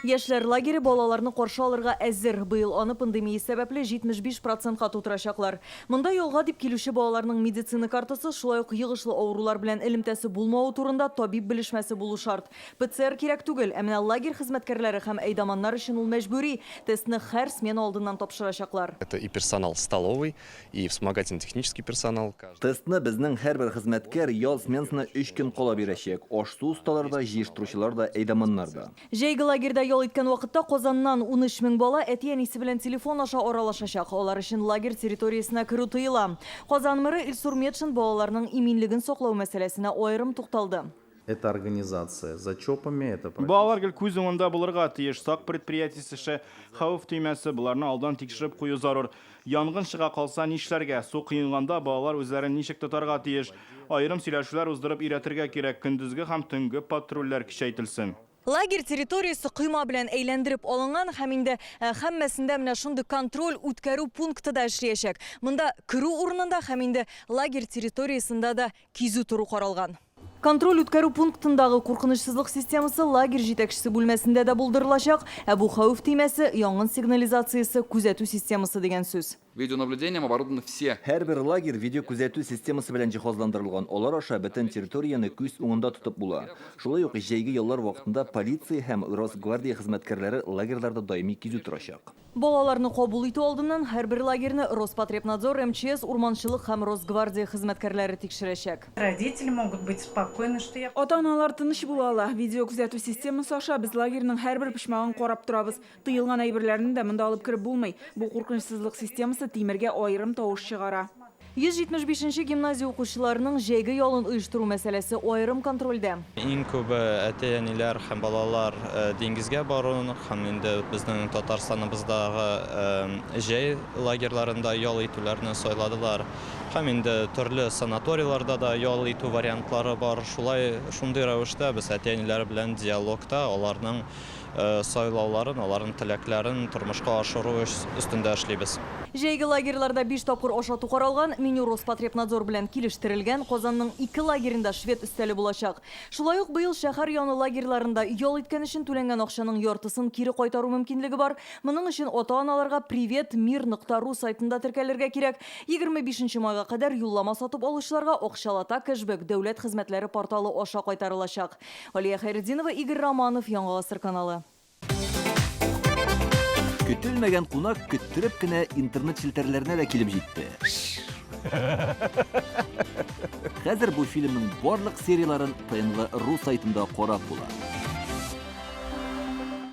Яшьләр лагере балаларны каршы алырга әзер. Быел аны пандемия сәбәпле 75%-ка тутырачаклар. Монда ялга дип килүче балаларның медицина картасы, шулай ук йогышлы авырулар белән элемтәсе булмавы турында табиб белешмәсе булу шарт. ПЦР кирәк түгел, ә менә лагерь хезмәткәрләре һәм әйдаманнар өчен ул мәҗбүри. Тестны һәр смена алдыннан тапшырачаклар. Это и персонал столовый, и вспомогательно-технический персонал. Тестны безнең һәрбер хезмәткәр ял сменасына 3 көн кала бирәчәк. Аш-су осталары да, җыештыручылар да, әйдаманнар да. Җәйге лагерьда ял иткән вакытта Казаннан 13 мең бала әти-әнисе белән телефон аша аралашачак. Алар өчен лагерь территориясенә керү тыела. Казан мэры Илсур Метшин балаларның иминлеген саклау мәсьәләсенә аерым тукталды. Это организация за ЧОПами, это... Балалар күз уңында булырга тиеш, сак предприятиесе хәвеф төймәсе буларны алдан тикшереп кую зарур. Янгын чыга калса нишләргә? Су кыйнганда балалар үзләрен ничек тотарга тиеш? Айрым сөйләшүләр уздырып өйрәтергә кирәк, көндезге һәм төнге патрульләр кичәйтелсен. Лагерь территориясы кыйма белән әйләндереп алынган һәм инде һәммәсендә менә шундый контроль үткәрү пункты да эшләячәк. Монда керү урынында һәм инде лагерь территориясында да кизү туры каралган. Контроль үткәрү пунктындагы куркынычсызлык системасы лагерь җитәкчесе бүлмәсендә дә булдырылачак, ә бу хәвеф тимәсе, янгын сигнализациясе, күзәтү системасы дигән сүз. Видеонаблюдением оборудованы все. Һәрбер лагерь видео күзәтү системасы белән җиһазландырылган. Алар аша бөтен территорияны күз уңында тотып була. Шулай ук җәйге яллар вакытында полиция һәм Росгвардия хезмәткәрләре лагерьларда даими кизү торачак. Балаларны кабул итү алдыннан һәрбер лагерьне Роспотребнадзор, МЧС, Урманчылык һәм Росгвардия хезмәткәрләре тикшерәчәк. Родители могут быть спокойны, что я... Ата-аналар тыныч булалар. Видео күзәтү системасы аша без лагерьнең һәрбер пишмагын карап торабыз. Тыелган әйберләрне дә монда алып киреп булмый. Бу куркынычсызлык системасы тимергә аерым тавыш чыгара. 175-нче гимназия укучыларының җәйге ялын оештыру мәсьәләсе аерым контрольдә. Иң күбе әти-әниләр һәм балалар диңгезгә баруын һәм инде безнең Татарстаныбыздагы җәй лагерьларында ял итүләрне сайладылар. Һәм инде төрле санаторийларда да ял итү вариантлары бар. Шундый рәвештә без әти-әниләр белән диалогта аларның сайлауларын, аларның теләкләрен тормышка ашыру өстендә эшлибез. Җәйге лагерьларда 5 тапкыр ашату каралган, меню Роспотребнадзор белән килештерелгән, Казанның 2 лагерендә швед өстәле булачак. Шулай ук быел шәһәр яны лагерьларында ял иткән өчен түләнгән акчаның яртысын кире кайтару мөмкинлеге бар. Моның өчен ата-аналарга privetmir.ru сайтында теркәлергә кирәк. 25 майга кадәр юллама сатып алучыларга акчалата кэшбэк дәүләт хезмәтләре порталы аша кайтарылачак. Алия Хайретдинова, Игорь Романов, Яңа Гасыр каналы. Көтелмәгән кунак көттереп кенә интернет челтәрләренә дә килеп җитте. Хәзер бу фильмның барлык серияларын ТНВ.ру сайтында карап була.